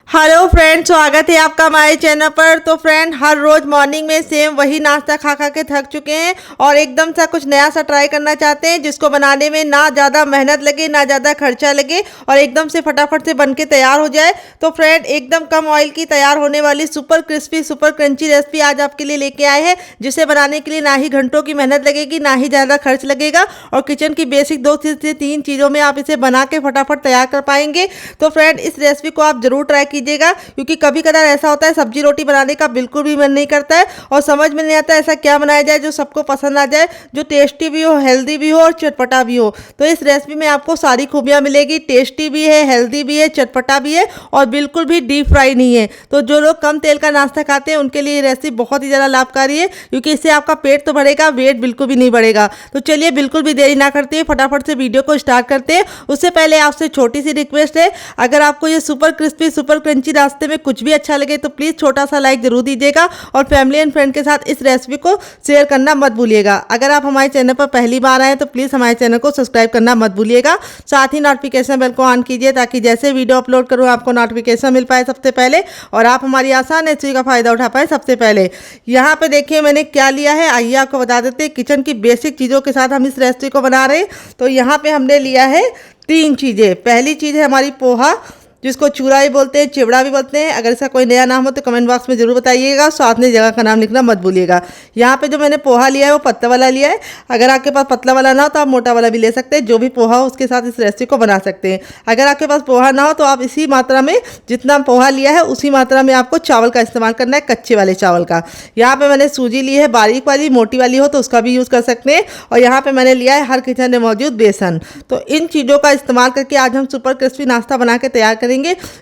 Hello friend, स्वागत है आपका हमारे चैनल पर। तो फ्रेंड, हर रोज मॉर्निंग में सेम वही नाश्ता खा खा के थक चुके हैं और एकदम सा कुछ नया सा ट्राई करना चाहते हैं जिसको बनाने में ना ज़्यादा मेहनत लगे, ना ज़्यादा खर्चा लगे और एकदम से फटाफट से बन के तैयार हो जाए। तो फ्रेंड, एकदम कम ऑयल की तैयार होने वाली super crispy super crunchy recipe आज आपके लिए लेके आए हैं, जिसे बनाने के लिए ना ही घंटों की मेहनत लगेगी, ना ही ज़्यादा खर्च लगेगा और किचन की बेसिक 2 से 3 चीज़ों में आप इसे बना के फटाफट तैयार कर पाएंगे। तो फ्रेंड, इस रेसिपी को आप जरूर ट्राई कीजिएगा, क्योंकि कभी कदार ऐसा होता है सब्जी रोटी बनाने का बिल्कुल भी मन नहीं करता है और समझ में नहीं आता ऐसा क्या बनाया जाए जो सबको पसंद आ जाए, जो टेस्टी भी हो, हेल्दी भी हो और चटपटा भी हो। तो इस रेसिपी में आपको सारी खूबियां मिलेगी, टेस्टी भी है, हेल्दी भी है, चटपटा भी है और बिल्कुल भी डीप फ्राई नहीं है। तो जो लोग कम तेल का नाश्ता खाते हैं उनके लिए ये रेसिपी बहुत ही ज़्यादा लाभकारी है, क्योंकि इससे आपका पेट तो बढ़ेगा, वेट बिल्कुल भी नहीं बढ़ेगा। तो चलिए बिल्कुल भी देरी ना करते हुए फटाफट से वीडियो को स्टार्ट करते हैं। उससे पहले आपसे छोटी सी रिक्वेस्ट है, अगर आपको ये सुपर क्रिस्पी सुपर क्रंची रास्ते में कुछ भी अच्छा लगे तो प्लीज़ छोटा सा लाइक जरूर दीजिएगा और फैमिली एंड फ्रेंड के साथ इस रेसिपी को शेयर करना मत भूलिएगा। अगर आप हमारे चैनल पर पहली बार आए तो प्लीज़ हमारे चैनल को सब्सक्राइब करना मत भूलिएगा। साथ ही नोटिफिकेशन बेल को ऑन कीजिए ताकि जैसे वीडियो अपलोड करूँ आपको नोटिफिकेशन मिल पाए सबसे पहले और आप हमारी आसान रेसिपी का फ़ायदा उठा पाए सबसे पहले। यहाँ पे देखिए मैंने क्या लिया है, आइए आपको बता देते हैं। किचन की बेसिक चीज़ों के साथ हम इस रेसिपी को बना रहे हैं। तो यहाँ पे हमने लिया है 3 चीज़ें। पहली चीज़ है हमारी पोहा, जिसको चूरा भी बोलते हैं, चिवड़ा भी बोलते हैं। अगर इसका कोई नया नाम हो तो कमेंट बॉक्स में जरूर बताइएगा, साथ में जगह का नाम लिखना मत भूलिएगा। यहाँ पे जो मैंने पोहा लिया है वो पतला वाला लिया है। अगर आपके पास पतला वाला ना हो तो आप मोटा वाला भी ले सकते हैं। जो भी पोहा हो उसके साथ इस रेसिपी को बना सकते हैं। अगर आपके पास पोहा ना हो तो आप इसी मात्रा में, जितना पोहा लिया है उसी मात्रा में आपको चावल का इस्तेमाल करना है, कच्चे वाले चावल का। यहाँ पे मैंने सूजी ली है, बारीक वाली, मोटी वाली हो तो उसका भी यूज़ कर सकते हैं। और यहाँ पे मैंने लिया है हर किचन में मौजूद बेसन। तो इन चीज़ों का इस्तेमाल करके आज हम सुपर क्रिस्पी नाश्ता बना के तैयार करेंगे।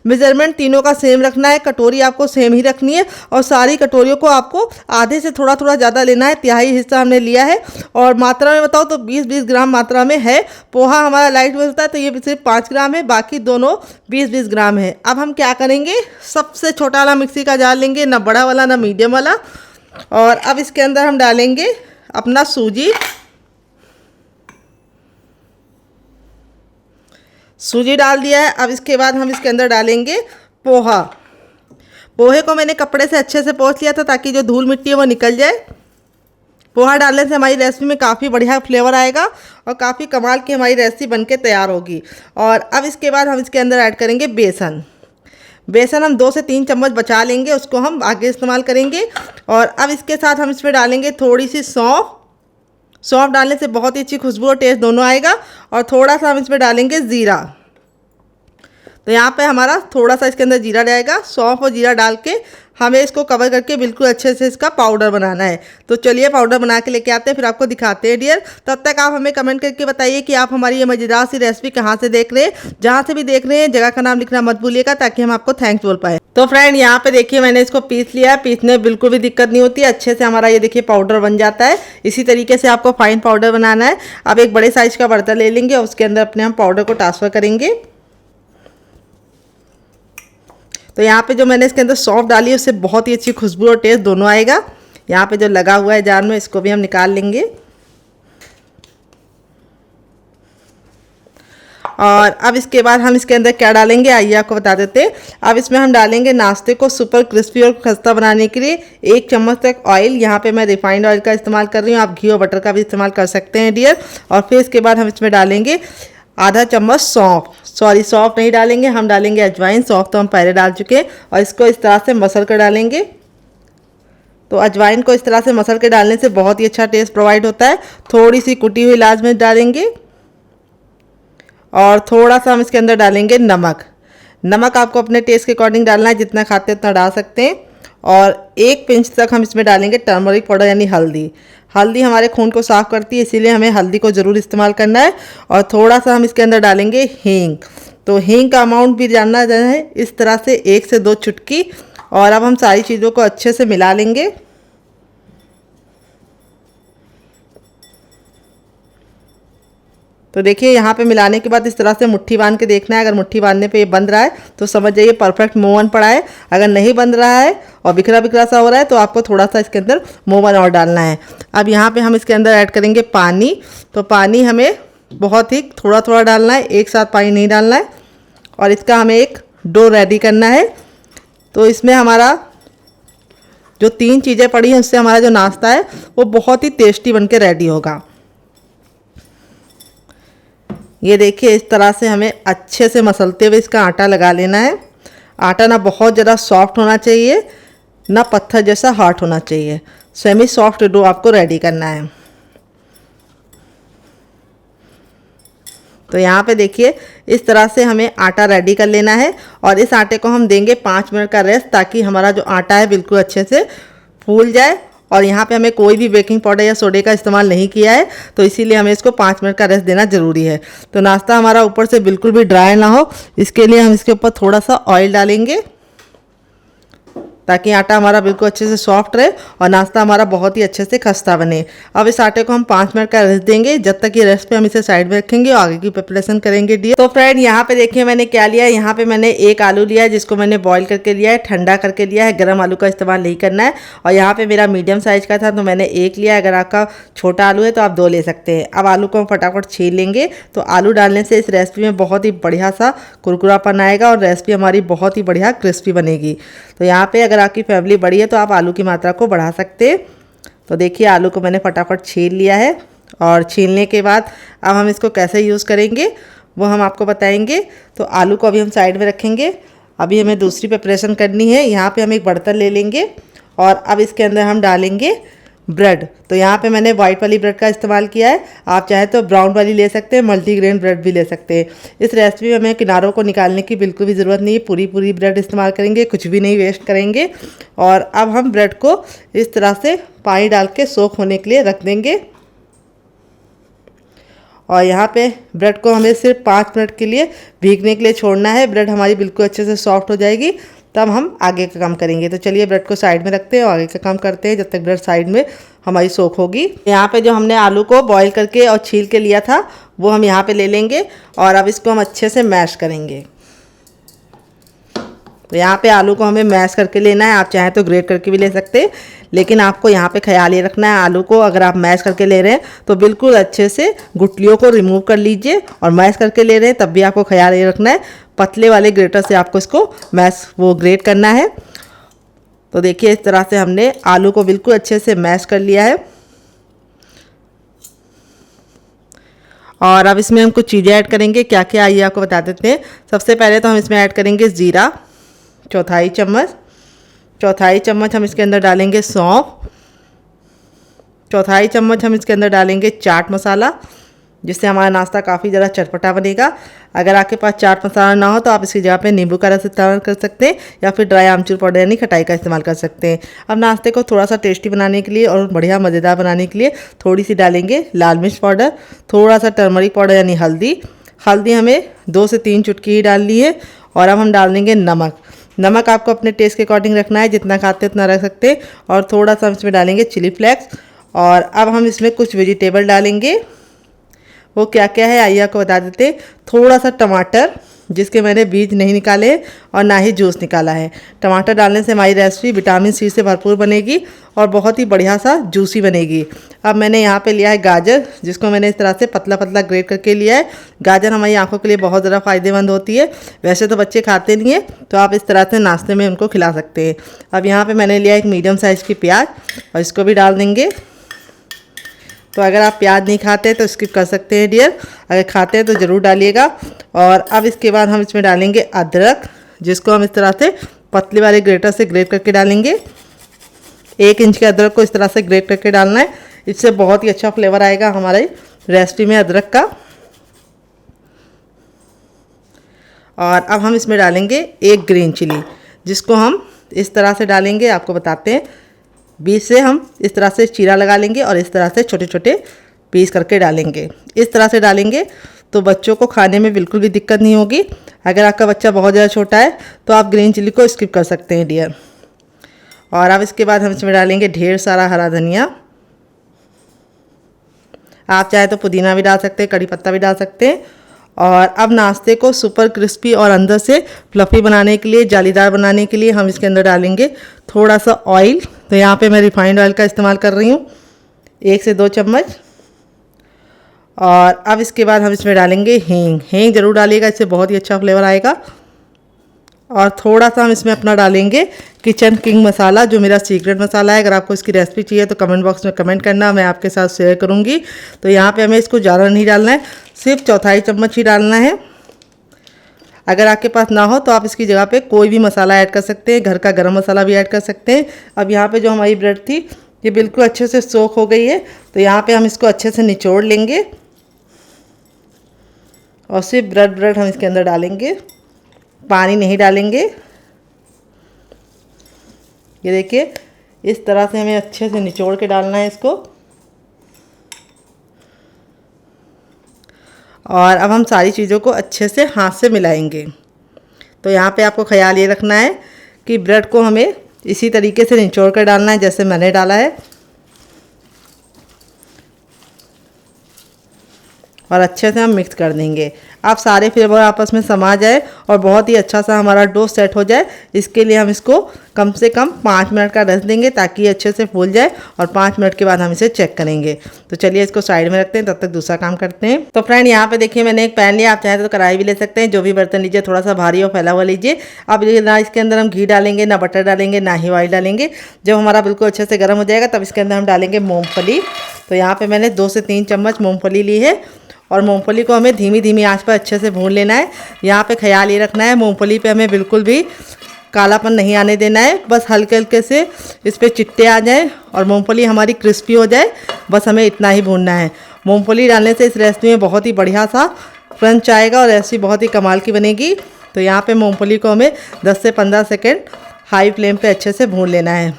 मेजरमेंट तीनों का सेम रखना है, कटोरी आपको सेम ही रखनी है और सारी कटोरियों को आपको आधे से थोड़ा थोड़ा ज़्यादा लेना है। तिहाई हिस्सा हमने लिया है और मात्रा में बताओ तो 20-20 ग्राम मात्रा में है। पोहा हमारा लाइट वेट होता है तो ये सिर्फ 5 ग्राम है, बाकी दोनों 20-20 ग्राम है। अब हम क्या करेंगे, सबसे छोटा वाला मिक्सी का जार लेंगे, ना बड़ा वाला ना मीडियम वाला। और अब इसके अंदर हम डालेंगे अपना सूजी डाल दिया है। अब इसके बाद हम इसके अंदर डालेंगे पोहा। पोहे को मैंने कपड़े से अच्छे से पोंछ लिया था ताकि जो धूल मिट्टी है वो निकल जाए। पोहा डालने से हमारी रेसिपी में काफ़ी बढ़िया फ्लेवर आएगा और काफ़ी कमाल की हमारी रेसिपी बनके तैयार होगी। और अब इसके बाद हम इसके अंदर ऐड करेंगे बेसन। बेसन हम 2 से 3 चम्मच बचा लेंगे, उसको हम आगे इस्तेमाल करेंगे। और अब इसके साथ हम इसमें डालेंगे थोड़ी सी सौंफ। सौंफ डालने से बहुत ही अच्छी खुशबू और टेस्ट दोनों आएगा। और थोड़ा सा हम इसमें डालेंगे ज़ीरा। तो यहाँ पे हमारा थोड़ा सा इसके अंदर जीरा जाएगा। सौंफ और जीरा डाल के हमें इसको कवर करके बिल्कुल अच्छे से इसका पाउडर बनाना है। तो चलिए पाउडर बना के लेके आते हैं, फिर आपको दिखाते हैं डियर। तब तक आप हमें कमेंट करके बताइए कि आप हमारी ये मज़ेदार सी रेसिपी कहाँ से देख रहे हैं। जहाँ से भी देख रहे हैं जगह का नाम लिखना मत भूलिएगा ताकि हम आपको थैंक्स बोल पाए। तो फ्रेंड, यहाँ पे देखिए मैंने इसको पीस लिया है। पीसने में बिल्कुल भी दिक्कत नहीं होती है, अच्छे से हमारा ये देखिए पाउडर बन जाता है। इसी तरीके से आपको फाइन पाउडर बनाना है। अब एक बड़े साइज़ का बर्तन ले लेंगे और उसके अंदर अपने हम पाउडर को ट्रांसफ़र करेंगे। तो यहाँ पे जो मैंने इसके अंदर सौंफ डाली है उससे बहुत ही अच्छी खुशबू और टेस्ट दोनों आएगा। यहाँ पे जो लगा हुआ है जार में इसको भी हम निकाल लेंगे। और अब इसके बाद हम इसके अंदर क्या डालेंगे आइए आपको बता देते हैं। अब इसमें हम डालेंगे नाश्ते को सुपर क्रिस्पी और खस्ता बनाने के लिए 1 चम्मच तक ऑयल। यहाँ पे मैं रिफाइंड ऑयल का इस्तेमाल कर रही हूँ, आप घी और बटर का भी इस्तेमाल कर सकते हैं डियर। और फिर इसके बाद हम इसमें डालेंगे आधा चम्मच सौंफ नहीं डालेंगे, हम डालेंगे अजवाइन। सौंफ तो हम पहले डाल चुके हैं। और इसको इस तरह से मसल कर डालेंगे। तो अजवाइन को इस तरह से मसल के डालने से बहुत ही अच्छा टेस्ट प्रोवाइड होता है। थोड़ी सी कुटी हुई लाल मिर्च डालेंगे और थोड़ा सा हम इसके अंदर डालेंगे नमक। नमक आपको अपने टेस्ट के अकॉर्डिंग डालना है, जितना खाते हैं उतना डाल सकते हैं। और 1 पिंच तक हम इसमें डालेंगे टर्मरिक पाउडर यानी हल्दी। हल्दी हमारे खून को साफ़ करती है, इसीलिए हमें हल्दी को ज़रूर इस्तेमाल करना है। और थोड़ा सा हम इसके अंदर डालेंगे हींग। तो हींग का अमाउंट भी जानना है, इस तरह से 1 से 2 चुटकी। और अब हम सारी चीज़ों को अच्छे से मिला लेंगे। तो देखिए यहाँ पे मिलाने के बाद इस तरह से मुट्ठी बांध के देखना है। अगर मुट्ठी बांधने पे ये बंध रहा है तो समझ जाइए परफेक्ट मोवन पड़ा है। अगर नहीं बंध रहा है और बिखरा बिखरा सा हो रहा है तो आपको थोड़ा सा इसके अंदर मोवन और डालना है। अब यहाँ पे हम इसके अंदर ऐड करेंगे पानी। तो पानी हमें बहुत ही थोड़ा थोड़ा डालना है, एक साथ पानी नहीं डालना है। और इसका हमें एक डो रेडी करना है। तो इसमें हमारा जो 3 चीज़ें पड़ी हैं उससे हमारा जो नाश्ता है वो बहुत ही टेस्टी बन के रेडी होगा। ये देखिए इस तरह से हमें अच्छे से मसलते हुए इसका आटा लगा लेना है। आटा ना बहुत ज़्यादा सॉफ्ट होना चाहिए ना पत्थर जैसा हार्ड होना चाहिए, सेमी सॉफ्ट डो आपको रेडी करना है। तो यहाँ पे देखिए इस तरह से हमें आटा रेडी कर लेना है और इस आटे को हम देंगे 5 मिनट का रेस्ट, ताकि हमारा जो आटा है बिल्कुल अच्छे से फूल जाए। और यहाँ पे हमें कोई भी बेकिंग पाउडर या सोडे का इस्तेमाल नहीं किया है, तो इसीलिए हमें इसको 5 मिनट का रेस्ट देना ज़रूरी है। तो नाश्ता हमारा ऊपर से बिल्कुल भी ड्राई ना हो, इसके लिए हम इसके ऊपर थोड़ा सा ऑयल डालेंगे ताकि आटा हमारा बिल्कुल अच्छे से सॉफ्ट रहे और नाश्ता हमारा बहुत ही अच्छे से खस्ता बने। अब इस आटे को हम 5 मिनट का रेस्ट देंगे। जब तक ये रेस्ट पे हम इसे साइड में रखेंगे और आगे की प्रिपरेशन करेंगे डियर। तो फ्रेंड यहाँ पे देखिए मैंने क्या लिया है। यहाँ पे मैंने एक आलू लिया है जिसको मैंने बॉईल करके लिया है, ठंडा करके लिया है, गर्म आलू का इस्तेमाल नहीं करना है। और यहाँ पे मेरा मीडियम साइज का था तो मैंने एक लिया है। अगर आपका छोटा आलू है तो आप 2 ले सकते हैं। अब आलू को हम फटाफट छील लेंगे। तो आलू डालने से इस रेसिपी में बहुत ही बढ़िया सा कुरकुरापन आएगा और रेसिपी हमारी बहुत ही बढ़िया क्रिस्पी बनेगी। तो यहाँ पे अगर आपकी फैमिली बड़ी है तो आप आलू की मात्रा को बढ़ा सकते हैं। तो देखिए आलू को मैंने फटाफट छील लिया है और छीलने के बाद अब हम इसको कैसे यूज़ करेंगे वो हम आपको बताएंगे। तो आलू को अभी हम साइड में रखेंगे। अभी हमें दूसरी प्रिपरेशन करनी है। यहाँ पे हम एक बर्तन ले लेंगे और अब इसके अंदर हम डालेंगे ब्रेड। तो यहाँ पे मैंने वाइट वाली ब्रेड का इस्तेमाल किया है, आप चाहे तो ब्राउन वाली ले सकते हैं, मल्टीग्रेन ब्रेड भी ले सकते हैं। इस रेसिपी में हमें किनारों को निकालने की बिल्कुल भी ज़रूरत नहीं है, पूरी पूरी ब्रेड इस्तेमाल करेंगे, कुछ भी नहीं वेस्ट करेंगे। और अब हम ब्रेड को इस तरह से पानी डाल के सोख होने के लिए रख देंगे। और यहाँ पे ब्रेड को हमें सिर्फ 5 मिनट के लिए भीगने के लिए छोड़ना है। ब्रेड हमारी बिल्कुल अच्छे से सॉफ्ट हो जाएगी, तब हम आगे का काम करेंगे। तो चलिए ब्रेड को साइड में रखते हैं और आगे का काम करते हैं जब तक ब्रेड साइड में हमारी सोख होगी। यहाँ पे जो हमने आलू को बॉईल करके और छील के लिया था वो हम यहाँ पे ले लेंगे और अब इसको हम अच्छे से मैश करेंगे। तो यहाँ पे आलू को हमें मैश करके लेना है, आप चाहें तो ग्रेट करके भी ले सकते हैं, लेकिन आपको यहाँ पे ख्याल ये रखना है आलू को अगर आप मैश करके ले रहे हैं तो बिल्कुल अच्छे से गुठलियों को रिमूव कर लीजिए। और मैश करके ले रहे हैं तब भी आपको ख्याल ये रखना है पतले वाले ग्रेटर से आपको इसको ग्रेट करना है। तो देखिए इस तरह से हमने आलू को बिल्कुल अच्छे से मैश कर लिया है। और अब इसमें हम कुछ चीज़ें ऐड करेंगे, क्या क्या आइए आपको बता देते हैं। सबसे पहले तो हम इसमें ऐड करेंगे ज़ीरा, चौथाई चम्मच हम इसके अंदर डालेंगे सौंफ, चौथाई चम्मच हम इसके अंदर डालेंगे चाट मसाला, जिससे हमारा नाश्ता काफ़ी ज़्यादा चटपटा बनेगा। अगर आपके पास चाट मसाला ना हो तो आप इसकी जगह पे नींबू का रस इस्तेमाल कर सकते हैं या फिर ड्राई आमचूर पाउडर यानी खटाई का इस्तेमाल कर सकते हैं। अब नाश्ते को थोड़ा सा टेस्टी बनाने के लिए और बढ़िया मज़ेदार बनाने के लिए थोड़ी सी डालेंगे लाल मिर्च पाउडर, थोड़ा सा टर्मरिक पाउडर यानी हल्दी हमें 2 से 3 चुटकी ही डालनी है। और अब हम डाल देंगे नमक आपको अपने टेस्ट के अकॉर्डिंग रखना है, जितना खाते हैं उतना रख सकते हैं। और थोड़ा सा हम इसमें डालेंगे चिली फ्लेक्स। और अब हम इसमें कुछ वेजिटेबल डालेंगे, वो क्या क्या है आइए आपको बता देते। थोड़ा सा टमाटर जिसके मैंने बीज नहीं निकाले और ना ही जूस निकाला है। टमाटर डालने से हमारी रेसिपी विटामिन सी से भरपूर बनेगी और बहुत ही बढ़िया सा जूसी बनेगी। अब मैंने यहाँ पे लिया है गाजर, जिसको मैंने इस तरह से पतला पतला ग्रेट करके लिया है। गाजर हमारी आंखों के लिए बहुत ज़्यादा फ़ायदेमंद होती है, वैसे तो बच्चे खाते नहीं है तो आप इस तरह से नाश्ते में उनको खिला सकते हैं। अब यहाँ पर मैंने लिया एक मीडियम साइज़ की प्याज और इसको भी डाल देंगे। तो अगर आप प्याज नहीं खाते तो स्किप कर सकते हैं डियर, अगर खाते हैं तो ज़रूर डालिएगा। और अब इसके बाद हम इसमें डालेंगे अदरक, जिसको हम इस तरह से पतले वाले ग्रेटर से ग्रेट करके डालेंगे। 1 इंच के अदरक को इस तरह से ग्रेट करके डालना है, इससे बहुत ही अच्छा फ्लेवर आएगा हमारे रेसिपी में अदरक का। और अब हम इसमें डालेंगे 1 ग्रीन चिली, जिसको हम इस तरह से डालेंगे, आपको बताते हैं। बीच से हम इस तरह से चीरा लगा लेंगे और इस तरह से छोटे छोटे पीस करके डालेंगे। इस तरह से डालेंगे तो बच्चों को खाने में बिल्कुल भी दिक्कत नहीं होगी। अगर आपका बच्चा बहुत ज़्यादा छोटा है तो आप ग्रीन चिली को स्किप कर सकते हैं डियर। और अब इसके बाद हम इसमें डालेंगे ढेर सारा हरा धनिया, आप चाहे तो पुदीना भी डाल सकते हैं, कड़ी पत्ता भी डाल सकते हैं। और अब नाश्ते को सुपर क्रिस्पी और अंदर से फ्लफ़ी बनाने के लिए, जालीदार बनाने के लिए हम इसके अंदर डालेंगे थोड़ा सा ऑयल। तो यहाँ पे मैं रिफाइंड ऑयल का इस्तेमाल कर रही हूँ, 1 से 2 चम्मच। और अब इसके बाद हम इसमें डालेंगे हींग ज़रूर डालिएगा, इससे बहुत ही अच्छा फ्लेवर आएगा। और थोड़ा सा हम इसमें अपना डालेंगे किचन किंग मसाला, जो मेरा सीक्रेट मसाला है। अगर आपको इसकी रेसिपी चाहिए तो कमेंट बॉक्स में कमेंट करना, मैं आपके साथ शेयर करूँगी। तो यहाँ पे हमें इसको ज़्यादा नहीं डालना है, सिर्फ चौथाई चम्मच ही डालना है। अगर आपके पास ना हो तो आप इसकी जगह पे कोई भी मसाला ऐड कर सकते हैं, घर का गरम मसाला भी ऐड कर सकते हैं। अब यहाँ पे जो हमारी ब्रेड थी ये बिल्कुल अच्छे से सोख हो गई है, तो यहाँ पे हम इसको अच्छे से निचोड़ लेंगे और सिर्फ ब्रेड हम इसके अंदर डालेंगे, पानी नहीं डालेंगे। ये देखिए इस तरह से हमें अच्छे से निचोड़ के डालना है इसको। और अब हम सारी चीज़ों को अच्छे से हाथ से मिलाएंगे। तो यहाँ पे आपको ख्याल ये रखना है कि ब्रेड को हमें इसी तरीके से निचोड़ कर डालना है जैसे मैंने डाला है, और अच्छे से हम मिक्स कर देंगे। अब सारे फ्लेवर आपस में समा जाए और बहुत ही अच्छा सा हमारा डो सेट हो जाए, इसके लिए हम इसको कम से कम 5 मिनट का रेस्ट देंगे ताकि ये अच्छे से फूल जाए, और 5 मिनट के बाद हम इसे चेक करेंगे। तो चलिए इसको साइड में रखते हैं, तब तक दूसरा काम करते हैं। तो फ्रेंड यहाँ पे देखिए मैंने एक पैन लिया, आप चाहें तो कढ़ाई भी ले सकते हैं, जो भी बर्तन लीजिए थोड़ा सा भारी और फैला हुआ लीजिए। अब ना इसके अंदर हम घी डालेंगे, ना बटर डालेंगे, ना ही ऑयल डालेंगे। जब हमारा बिल्कुल अच्छे से गर्म हो जाएगा तब इसके अंदर हम डालेंगे मूँगफली। तो यहाँ पर मैंने 2 से 3 चम्मच मूँगफली ली है, और मूंगफली को हमें धीमी धीमी आंच पर अच्छे से भून लेना है। यहाँ पे ख्याल ये रखना है मूंगफली पे हमें बिल्कुल भी कालापन नहीं आने देना है, बस हल्के हल्के से इस पर चिट्टे आ जाएं और मूंगफली हमारी क्रिस्पी हो जाए, बस हमें इतना ही भूनना है। मूंगफली डालने से इस रेसिपी में बहुत ही बढ़िया सा क्रंच आएगा और रेसिपी बहुत ही कमाल की बनेगी। तो यहाँ पर मूँगफली को हमें 10 से 15 सेकेंड हाई फ्लेम पर अच्छे से भून लेना है।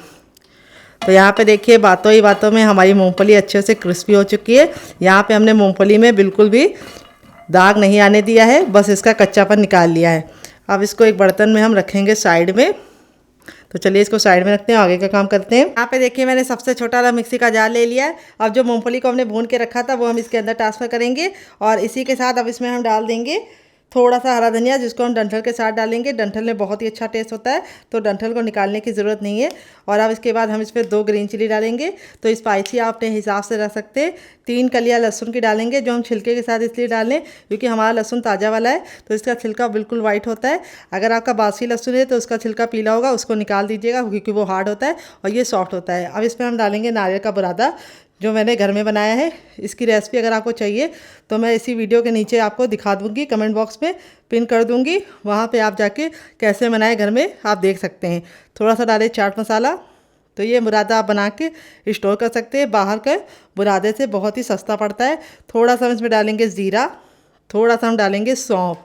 तो यहाँ पे देखिए बातों ही बातों में हमारी मूंगफली अच्छे से क्रिस्पी हो चुकी है। यहाँ पे हमने मूंगफली में बिल्कुल भी दाग नहीं आने दिया है, बस इसका कच्चापन निकाल लिया है। अब इसको एक बर्तन में हम रखेंगे साइड में। तो चलिए इसको साइड में रखते हैं, आगे का काम करते हैं। यहाँ पे देखिए मैंने सबसे छोटा वाला मिक्सी का जार ले लिया है। अब जो मूंगफली को हमने भून के रखा था वो हम इसके अंदर ट्रांसफ़र करेंगे, और इसी के साथ अब इसमें हम डाल देंगे थोड़ा सा हरा धनिया, जिसको हम डंठल के साथ डालेंगे। डंठल में बहुत ही अच्छा टेस्ट होता है, तो डंठल को निकालने की ज़रूरत नहीं है। और अब इसके बाद हम इस पर 2 ग्रीन चिली डालेंगे। तो स्पाइसी आप अपने हिसाब से रख सकते हैं। 3 कलियां लहसुन की डालेंगे, जो हम छिलके के साथ इसलिए डालें क्योंकि हमारा लहसुन ताज़ा वाला है, तो इसका छिलका बिल्कुल वाइट होता है। अगर आपका बासी लहसुन है तो उसका छिलका पीला होगा, उसको निकाल दीजिएगा क्योंकि वो हार्ड होता है और ये सॉफ्ट होता है। अब इसमें हम डालेंगे नारियल का बुरादा, जो मैंने घर में बनाया है। इसकी रेसिपी अगर आपको चाहिए तो मैं इसी वीडियो के नीचे आपको दिखा दूँगी, कमेंट बॉक्स में पिन कर दूँगी, वहाँ पे आप जाके कैसे बनाए घर में आप देख सकते हैं। थोड़ा सा डालें चाट मसाला। तो ये बुरादा आप बना के स्टोर कर सकते हैं, बाहर के बुरादे से बहुत ही सस्ता पड़ता है। थोड़ा सा हम इसमें डालेंगे ज़ीरा, थोड़ा सा हम डालेंगे सौंफ,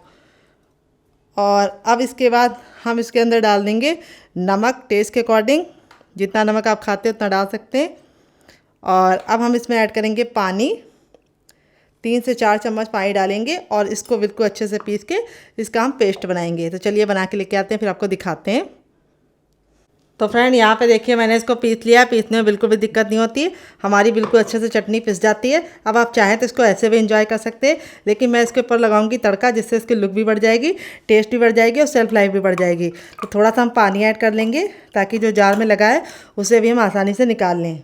और अब इसके बाद हम इसके अंदर डाल देंगे नमक टेस्ट के अकॉर्डिंग, जितना नमक आप खाते हैं उतना डाल सकते हैं। और अब हम इसमें ऐड करेंगे पानी, 3 से 4 चम्मच पानी डालेंगे और इसको बिल्कुल अच्छे से पीस के इसका हम पेस्ट बनाएंगे। तो चलिए बना के लेके आते हैं, फिर आपको दिखाते हैं। तो फ्रेंड यहाँ पे देखिए मैंने इसको पीस लिया, पीसने में बिल्कुल भी दिक्कत नहीं होती है, हमारी बिल्कुल अच्छे से चटनी पिस जाती है। अब आप चाहें तो इसको ऐसे भी एंजॉय कर सकते हैं, लेकिन मैं इसके ऊपर लगाऊंगी तड़का, जिससे इसकी लुक भी बढ़ जाएगी, टेस्ट भी बढ़ जाएगी और सेल्फ लाइफ भी बढ़ जाएगी। तो थोड़ा सा हम पानी ऐड कर लेंगे ताकि जो जार में लगा है उसे भी हम आसानी से निकाल लें।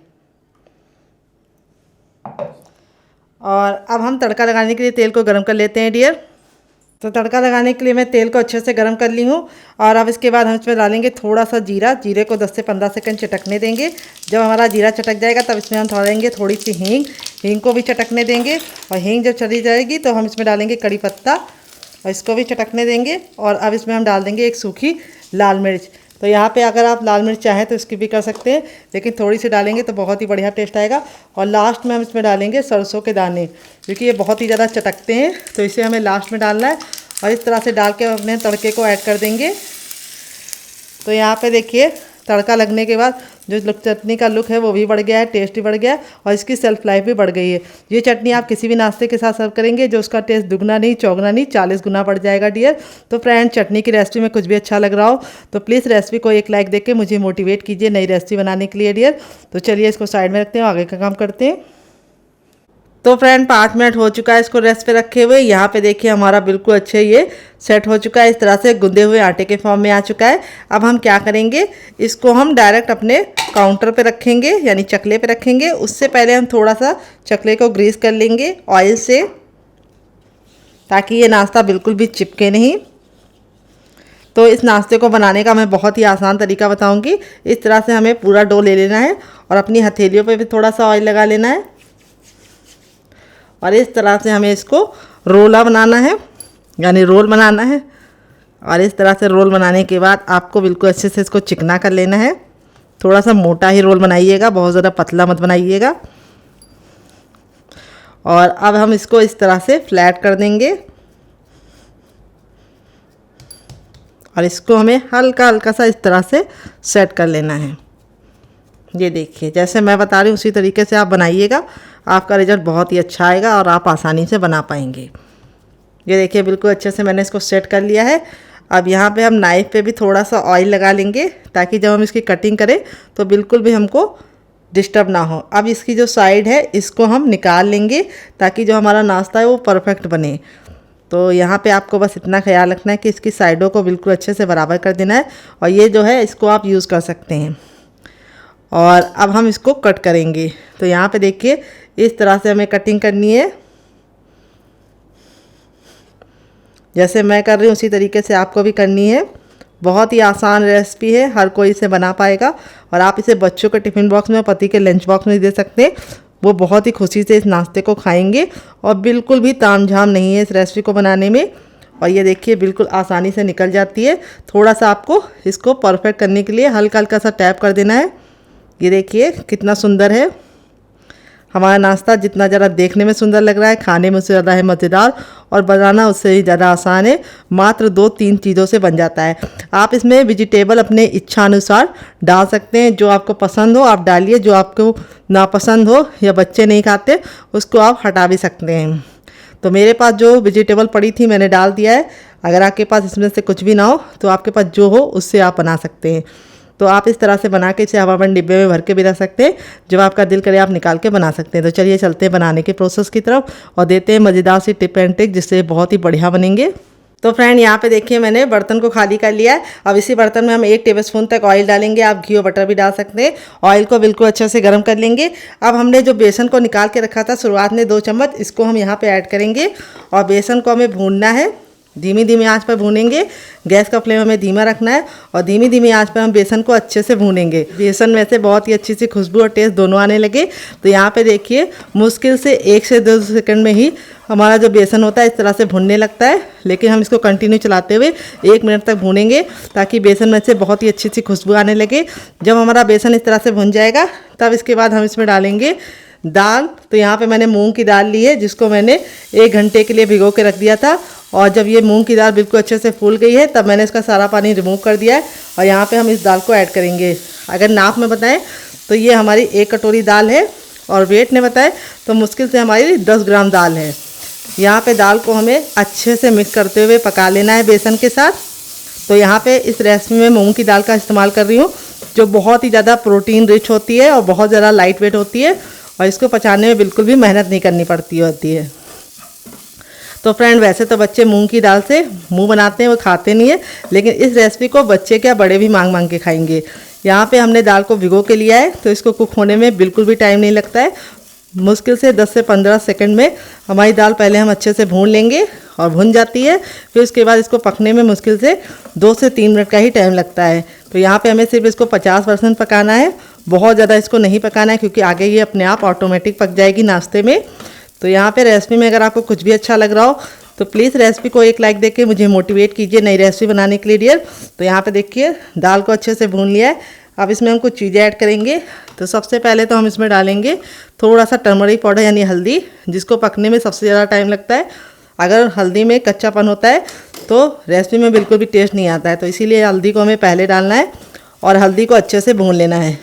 और अब हम तड़का लगाने के लिए तेल को गर्म कर लेते हैं डियर। तो तड़का लगाने के लिए मैं तेल को अच्छे से गर्म कर ली हूँ, और अब इसके बाद हम इसमें डालेंगे थोड़ा सा जीरा। जीरे को 10 से 15 सेकंड चटकने देंगे। जब हमारा जीरा चटक जाएगा तब इसमें हम डालेंगे थोड़ी सी हींग, हींग को भी चटकने देंगे। और हींग जब चली जाएगी तो हम इसमें डालेंगे कड़ी पत्ता और इसको भी चटकने देंगे। और अब इसमें हम डाल देंगे एक सूखी लाल मिर्च। तो यहाँ पे अगर आप लाल मिर्च चाहें तो इसकी भी कर सकते हैं, लेकिन थोड़ी सी डालेंगे तो बहुत ही बढ़िया टेस्ट आएगा। और लास्ट में हम इसमें डालेंगे सरसों के दाने, क्योंकि ये बहुत ही ज़्यादा चटकते हैं, तो इसे हमें लास्ट में डालना है। और इस तरह से डाल के अपने तड़के को ऐड कर देंगे। तो यहाँ पे देखिए तड़का लगने के बाद जो चटनी का लुक है वो भी बढ़ गया है, टेस्ट भी बढ़ गया है, और इसकी सेल्फ लाइफ भी बढ़ गई है। ये चटनी आप किसी भी नाश्ते के साथ सर्व करेंगे, जो उसका टेस्ट दुगना नहीं चौगुना नहीं 40 गुना बढ़ जाएगा डियर। तो फ्रेंड चटनी की रेसिपी में कुछ भी अच्छा लग रहा हो तो प्लीज़ रेसिपी को एक लाइक देके मुझे मोटिवेट कीजिए नई रेसिपी बनाने के लिए डियर। तो चलिए इसको साइड में रखते हैं, आगे का काम करते हैं। तो फ्रेंड 5 मिनट हो चुका है इसको रेस्ट पे रखे हुए। यहाँ पे देखिए हमारा बिल्कुल अच्छे ये सेट हो चुका है, इस तरह से गूंदे हुए आटे के फॉर्म में आ चुका है। अब हम क्या करेंगे, इसको हम डायरेक्ट अपने काउंटर पे रखेंगे, यानी चकले पे रखेंगे। उससे पहले हम थोड़ा सा चकले को ग्रीस कर लेंगे ऑयल से, ताकि ये नाश्ता बिल्कुल भी चिपके नहीं। तो इस नाश्ते को बनाने का मैं बहुत ही आसान तरीका बताऊंगी। इस तरह से हमें पूरा डो ले लेना है और अपनी हथेलियों पे भी थोड़ा सा ऑयल लगा लेना है और इस तरह से हमें इसको रोला बनाना है, यानी रोल बनाना है। और इस तरह से रोल बनाने के बाद आपको बिल्कुल अच्छे से इसको चिकना कर लेना है। थोड़ा सा मोटा ही रोल बनाइएगा, बहुत ज़्यादा पतला मत बनाइएगा। और अब हम इसको इस तरह से फ्लैट कर देंगे और इसको हमें हल्का हल्का सा इस तरह से सेट कर लेना है। ये देखिए, जैसे मैं बता रही हूँ उसी तरीके से आप बनाइएगा, आपका रिजल्ट बहुत ही अच्छा आएगा और आप आसानी से बना पाएंगे। ये देखिए, बिल्कुल अच्छे से मैंने इसको सेट कर लिया है। अब यहाँ पे हम नाइफ़ पे भी थोड़ा सा ऑयल लगा लेंगे ताकि जब हम इसकी कटिंग करें तो बिल्कुल भी हमको डिस्टर्ब ना हो। अब इसकी जो साइड है इसको हम निकाल लेंगे ताकि जो हमारा नाश्ता है वो परफेक्ट बने। तो यहाँ पे आपको बस इतना ख्याल रखना है कि इसकी साइडों को बिल्कुल अच्छे से बराबर कर देना है और ये जो है इसको आप यूज़ कर सकते हैं। और अब हम इसको कट करेंगे। तो यहाँ पे देखिए, इस तरह से हमें कटिंग करनी है। जैसे मैं कर रही हूँ उसी तरीके से आपको भी करनी है। बहुत ही आसान रेसिपी है, हर कोई इसे बना पाएगा और आप इसे बच्चों के टिफ़िन बॉक्स में, पति के लंच बॉक्स में दे सकते हैं। वो बहुत ही खुशी से इस नाश्ते को खाएंगे और बिल्कुल भी तामझाम नहीं है इस रेसिपी को बनाने में। और ये देखिए, बिल्कुल आसानी से निकल जाती है। थोड़ा सा आपको इसको परफेक्ट करने के लिए हल्का हल्का सा टैप कर देना है। ये देखिए कितना सुंदर है हमारा नाश्ता। जितना ज़रा देखने में सुंदर लग रहा है, खाने में उससे ज़्यादा है मज़ेदार और बनाना उससे ही ज़्यादा आसान है। मात्र 2-3 चीज़ों से बन जाता है। आप इसमें वेजिटेबल अपने इच्छा अनुसार डाल सकते हैं, जो आपको पसंद हो आप डालिए, जो आपको नापसंद हो या बच्चे नहीं खाते उसको आप हटा भी सकते हैं। तो मेरे पास जो वेजिटेबल पड़ी थी मैंने डाल दिया है। अगर आपके पास इसमें से कुछ भी ना हो तो आपके पास जो हो उससे आप बना सकते हैं। तो आप इस तरह से बना के इसे हवाबंद डिब्बे में भर के भी रख सकते हैं। जब आपका दिल करे आप निकाल के बना सकते हैं। तो चलिए चलते हैं बनाने के प्रोसेस की तरफ और देते हैं मज़ेदार सी टिप एंड ट्रिक जिससे बहुत ही बढ़िया बनेंगे। तो फ्रेंड, यहाँ पे देखिए मैंने बर्तन को खाली कर लिया है। अब इसी बर्तन में हम 1 टेबलस्पून तक ऑयल डालेंगे। आप घी और बटर भी डाल सकते हैं। ऑयल को बिल्कुल अच्छे से गर्म कर लेंगे। अब हमने जो बेसन को निकाल के रखा था शुरुआत में 2 चम्मच, इसको हम यहाँ पे ऐड करेंगे और बेसन को हमें भूनना है। धीमी धीमी आंच पर भूनेंगे। गैस का फ्लेम हमें धीमा रखना है और धीमी धीमी आंच पर हम बेसन को अच्छे से भूनेंगे। बेसन में से बहुत ही अच्छी सी खुशबू और टेस्ट दोनों आने लगे। तो यहाँ पे देखिए, मुश्किल से 1 से 2 सेकंड में ही हमारा जो बेसन होता है इस तरह से भुनने लगता है। लेकिन हम इसको कंटिन्यू चलाते हुए 1 मिनट तक भूनेंगे ताकि बेसन में से बहुत ही अच्छी सी खुशबू आने लगे। जब हमारा बेसन इस तरह से भुन जाएगा तब इसके बाद हम इसमें डालेंगे दाल। तो यहाँ पे मैंने मूंग की दाल ली है जिसको मैंने 1 घंटे के लिए भिगो के रख दिया था। और जब ये मूंग की दाल बिल्कुल अच्छे से फूल गई है तब मैंने इसका सारा पानी रिमूव कर दिया है और यहाँ पे हम इस दाल को ऐड करेंगे। अगर नाप में बताएं तो ये हमारी 1 कटोरी दाल है और वेट ने बताएं तो मुश्किल से हमारी 10 ग्राम दाल है। यहाँ पे दाल को हमें अच्छे से मिक्स करते हुए पका लेना है बेसन के साथ। तो यहाँ पे इस रेसिपी में मूंग की दाल का इस्तेमाल कर रही हूँ जो बहुत ही ज़्यादा प्रोटीन रिच होती है और बहुत ज़्यादा लाइट वेट होती है और इसको पचाने में बिल्कुल भी मेहनत नहीं करनी पड़ती होती है। तो फ्रेंड, वैसे तो बच्चे मूंग की दाल से मुंह बनाते हैं, वो खाते नहीं है, लेकिन इस रेसिपी को बच्चे क्या बड़े भी मांग मांग के खाएंगे। यहाँ पे हमने दाल को भिगो के लिया है तो इसको कुक होने में बिल्कुल भी टाइम नहीं लगता है। मुश्किल से 10 से 15 सेकंड में हमारी दाल पहले हम अच्छे से भून लेंगे और भुन जाती है। फिर उसके बाद इसको पकने में मुश्किल से 2 से 3 मिनट का ही टाइम लगता है। तो यहाँ पे हमें सिर्फ इसको 50% पकाना है, बहुत ज़्यादा इसको नहीं पकाना है क्योंकि आगे ये अपने आप ऑटोमेटिक पक जाएगी नाश्ते में। तो यहाँ पे रेसिपी में अगर आपको कुछ भी अच्छा लग रहा हो तो प्लीज़ रेसिपी को एक लाइक देके मुझे मोटिवेट कीजिए नई रेसिपी बनाने के लिए डियर। तो यहाँ पे देखिए दाल को अच्छे से भून लिया है। अब इसमें हम कुछ चीज़ें ऐड करेंगे। तो सबसे पहले तो हम इसमें डालेंगे थोड़ा सा टर्मरिक पाउडर यानी हल्दी, जिसको पकने में सबसे ज़्यादा टाइम लगता है। अगर हल्दी में कच्चापन होता है तो रेसिपी में बिल्कुल भी टेस्ट नहीं आता है। तो इसीलिए हल्दी को हमें पहले डालना है और हल्दी को अच्छे से भून लेना है।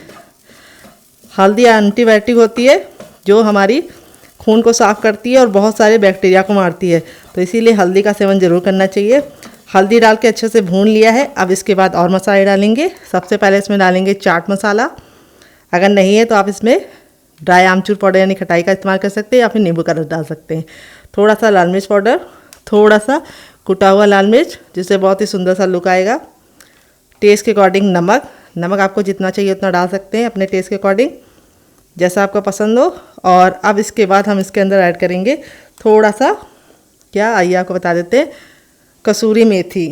हल्दी एंटीबायोटिक होती है जो हमारी खून को साफ़ करती है और बहुत सारे बैक्टीरिया को मारती है। तो इसीलिए हल्दी का सेवन ज़रूर करना चाहिए। हल्दी डाल के अच्छे से भून लिया है। अब इसके बाद और मसाले डालेंगे। सबसे पहले इसमें डालेंगे चाट मसाला। अगर नहीं है तो आप इसमें ड्राई आमचूर पाउडर यानी खटाई का इस्तेमाल कर सकते हैं या फिर नींबू का रस डाल सकते हैं। थोड़ा सा लाल मिर्च पाउडर, थोड़ा सा कुटा हुआ लाल मिर्च जिससे बहुत ही सुंदर सा लुक आएगा। टेस्ट के अकॉर्डिंग नमक आपको जितना चाहिए उतना डाल सकते हैं अपने टेस्ट के अकॉर्डिंग, जैसा आपको पसंद हो। और अब इसके बाद हम इसके अंदर ऐड करेंगे थोड़ा सा, क्या आइए आपको बता देते हैं, कसूरी मेथी।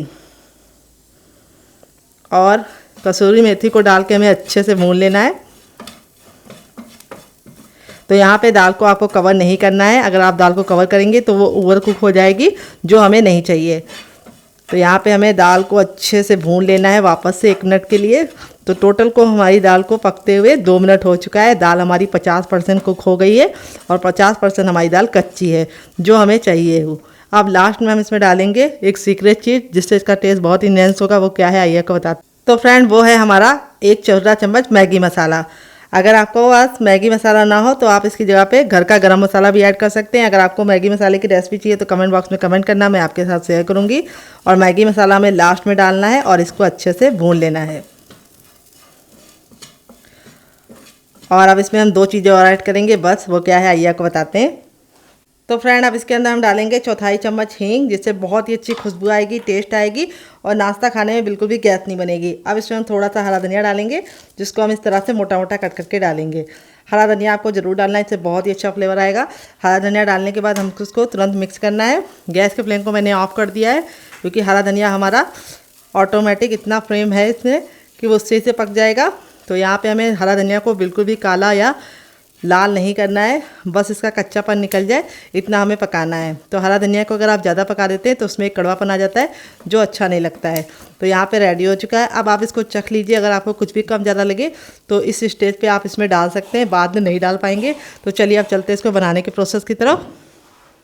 और कसूरी मेथी को डाल के हमें अच्छे से भून लेना है। तो यहाँ पे दाल को आपको कवर नहीं करना है, अगर आप दाल को कवर करेंगे तो वो ओवर कुक हो जाएगी, जो हमें नहीं चाहिए। तो यहाँ पे हमें दाल को अच्छे से भून लेना है वापस से 1 मिनट के लिए। तो टोटल को हमारी दाल को पकते हुए 2 मिनट हो चुका है। दाल हमारी 50% कुक हो गई है और 50% हमारी दाल कच्ची है, जो हमें चाहिए हो। अब लास्ट में हम इसमें डालेंगे एक सीक्रेट चीज़, जिससे इसका टेस्ट बहुत इंहेंस होगा। वो क्या है आइए को बताते। तो फ्रेंड वो है हमारा 1 छोटा चम्मच मैगी मसाला। अगर आपको पास मैगी मसाला ना हो तो आप इसकी जगह पे घर का गरम मसाला भी ऐड कर सकते हैं। अगर आपको मैगी मसाले की रेसिपी चाहिए तो कमेंट बॉक्स में कमेंट करना, मैं आपके साथ शेयर करूंगी। और मैगी मसाला हमें लास्ट में डालना है और इसको अच्छे से भून लेना है। और अब इसमें हम 2 चीज़ें और ऐड करेंगे, बस वो क्या है आइए आपको बताते हैं। तो फ्रेंड अब इसके अंदर हम डालेंगे 1/4 चम्मच हींग, जिससे बहुत ही अच्छी खुशबू आएगी, टेस्ट आएगी और नाश्ता खाने में बिल्कुल भी गैस नहीं बनेगी। अब इसमें हम थोड़ा सा हरा धनिया डालेंगे, जिसको हम इस तरह से मोटा मोटा कट करके डालेंगे। हरा धनिया आपको ज़रूर डालना है, इससे बहुत ही अच्छा फ्लेवर आएगा। हरा धनिया डालने के बाद हमको उसको तुरंत मिक्स करना है। गैस के फ्लेम को मैंने ऑफ कर दिया है, क्योंकि हरा धनिया हमारा ऑटोमेटिक इतना फ्लेम है इसमें कि वो उससे पक जाएगा। तो यहाँ पे हमें हरा धनिया को बिल्कुल भी काला या लाल नहीं करना है, बस इसका कच्चापन निकल जाए इतना हमें पकाना है। तो हरा धनिया को अगर आप ज़्यादा पका देते हैं तो उसमें एक कड़वापन आ जाता है, जो अच्छा नहीं लगता है। तो यहाँ पे रेडी हो चुका है। अब आप इसको चख लीजिए, अगर आपको कुछ भी कम ज़्यादा लगे तो इस स्टेज पे आप इसमें डाल सकते हैं, बाद में नहीं डाल पाएंगे। तो चलिए अब चलते हैं इसको बनाने के प्रोसेस की तरफ।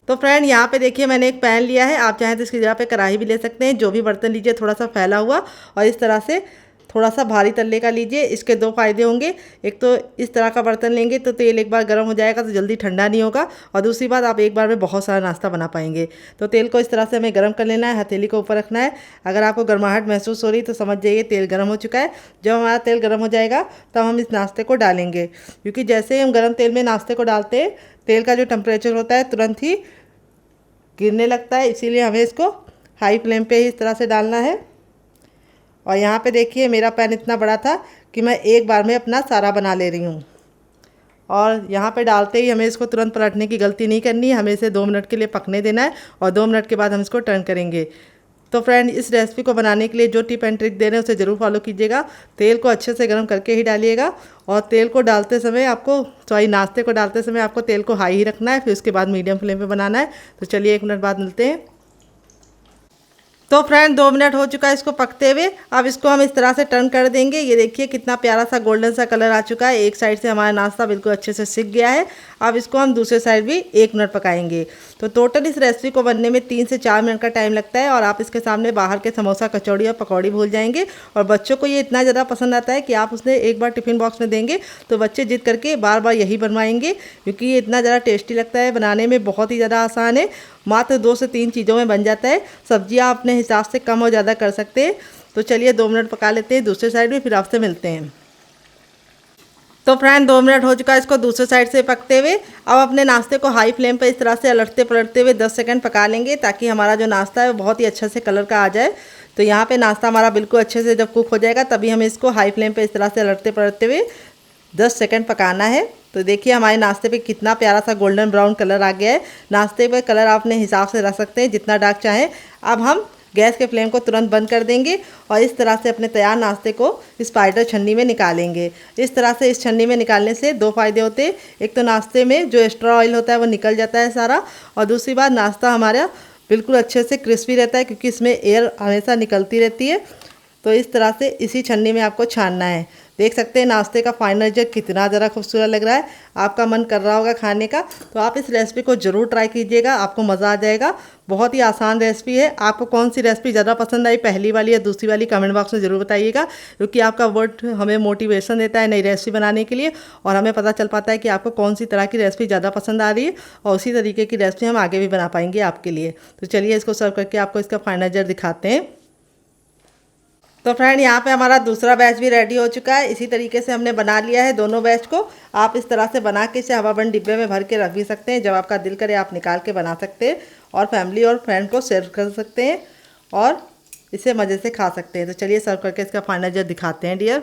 तो फ्रेंड यहाँ पे देखिए मैंने एक पैन लिया है, आप चाहें तो इसकी जगह पे कढ़ाई भी ले सकते हैं। जो भी बर्तन लीजिए थोड़ा सा फैला हुआ और इस तरह से थोड़ा सा भारी तल्ले का लीजिए। इसके 2 फ़ायदे होंगे, एक तो इस तरह का बर्तन लेंगे तो तेल एक बार गर्म हो जाएगा तो जल्दी ठंडा नहीं होगा, और दूसरी बात आप एक बार में बहुत सारा नाश्ता बना पाएंगे। तो तेल को इस तरह से हमें गर्म कर लेना है, हथेली को ऊपर रखना है। अगर आपको गर्माहट महसूस हो रही तो समझ जाइए तेल गर्म हो चुका है। जब हमारा तेल गर्म हो जाएगा तब हम इस नाश्ते को डालेंगे, क्योंकि जैसे ही हम गर्म तेल में नाश्ते को डालते हैं तेल का जो टेम्परेचर होता है तुरंत ही गिरने लगता है, इसीलिए हमें इसको हाई फ्लेम पे ही इस तरह से डालना है। और यहाँ पे देखिए मेरा पैन इतना बड़ा था कि मैं एक बार में अपना सारा बना ले रही हूँ। और यहाँ पे डालते ही हमें इसको तुरंत पलटने की गलती नहीं करनी है, हमें इसे 2 मिनट के लिए पकने देना है और 2 मिनट के बाद हम इसको टर्न करेंगे। तो फ्रेंड इस रेसिपी को बनाने के लिए जो टिप एंड ट्रिक दे रहे हैं उसे ज़रूर फॉलो कीजिएगा। तेल को अच्छे से गर्म करके ही डालिएगा, और तेल को डालते समय नाश्ते को डालते समय आपको तेल को हाई ही रखना है, फिर उसके बाद मीडियम फ्लेम पे बनाना है। तो चलिए 1 मिनट बाद मिलते हैं। तो फ्रेंड 2 मिनट हो चुका है इसको पकते हुए। अब इसको हम इस तरह से टर्न कर देंगे। ये देखिए कितना प्यारा सा गोल्डन सा कलर आ चुका है। एक साइड से हमारा नाश्ता बिल्कुल अच्छे से सिक गया है। अब इसको हम दूसरे साइड भी 1 मिनट पकाएंगे। तो टोटल इस रेसिपी को बनने में 3 से 4 मिनट का टाइम लगता है, और आप इसके सामने बाहर के समोसा, कचौड़ी और पकौड़ी भूल जाएंगे। और बच्चों को ये इतना ज़्यादा पसंद आता है कि आप उसने एक बार टिफ़िन बॉक्स में देंगे तो बच्चे जिद करके बार बार यही बनवाएंगे, क्योंकि ये इतना ज़्यादा टेस्टी लगता है। बनाने में बहुत ही ज़्यादा आसान है, मात्र 2 से 3 चीज़ों में बन जाता है। सब्जियां आप अपने हिसाब से कम और ज़्यादा कर सकते हैं। तो चलिए 2 मिनट पका लेते हैं दूसरे साइड में, फिर आपसे मिलते हैं। तो फ्रेंड 2 मिनट हो चुका है इसको दूसरे साइड से पकते हुए। अब अपने नाश्ते को हाई फ्लेम पर इस तरह से अलटते पलटते हुए 10 सेकंड पका लेंगे, ताकि हमारा जो नाश्ता है वो बहुत ही अच्छे से कलर का आ जाए। तो यहाँ पे नाश्ता हमारा बिल्कुल अच्छे से जब कुक हो जाएगा तभी हमें इसको हाई फ्लेम पर इस तरह से अलटते पलटते हुए 10 सेकंड पकाना है। तो देखिए हमारे नाश्ते पे कितना प्यारा सा गोल्डन ब्राउन कलर आ गया है। नाश्ते पे कलर आप अपने हिसाब से रख सकते हैं, जितना डार्क चाहें। अब हम गैस के फ्लेम को तुरंत बंद कर देंगे और इस तरह से अपने तैयार नाश्ते को स्पाइडर छन्नी में निकालेंगे। इस तरह से इस छन्नी में निकालने से 2 फ़ायदे होते हैं। एक तो नाश्ते में जो एक्स्ट्रा ऑयल होता है वो निकल जाता है सारा, और दूसरी बात नाश्ता हमारा बिल्कुल अच्छे से क्रिस्पी रहता है, क्योंकि इसमें एयर हमेशा निकलती रहती है। तो इस तरह से इसी छन्नी में आपको छानना है। देख सकते हैं नाश्ते का फाइनल रिजल्ट कितना ज़रा खूबसूरत लग रहा है। आपका मन कर रहा होगा खाने का, तो आप इस रेसिपी को ज़रूर ट्राई कीजिएगा, आपको मज़ा आ जाएगा। बहुत ही आसान रेसिपी है। आपको कौन सी रेसिपी ज़्यादा पसंद आई, पहली वाली या दूसरी वाली, कमेंट बॉक्स में ज़रूर बताइएगा, क्योंकि आपका वर्ड हमें मोटिवेशन देता है नई रेसिपी बनाने के लिए, और हमें पता चल पाता है कि आपको कौन सी तरह की रेसिपी ज़्यादा पसंद आ रही है, और उसी तरीके की रेसिपी हम आगे भी बना पाएंगे आपके लिए। तो चलिए इसको सर्व करके आपको इसका फाइनल रिजल्ट दिखाते हैं। तो फ्रेंड यहाँ पे हमारा दूसरा बैच भी रेडी हो चुका है। इसी तरीके से हमने बना लिया है दोनों बैच को। आप इस तरह से बना के इसे हवाबंद डिब्बे में भर के रख भी सकते हैं। जब आपका दिल करे आप निकाल के बना सकते हैं और फैमिली और फ्रेंड को सर्व कर सकते हैं और इसे मज़े से खा सकते हैं। तो चलिए सर्व करके इसका फाइनल रिजल्ट दिखाते हैं डियर।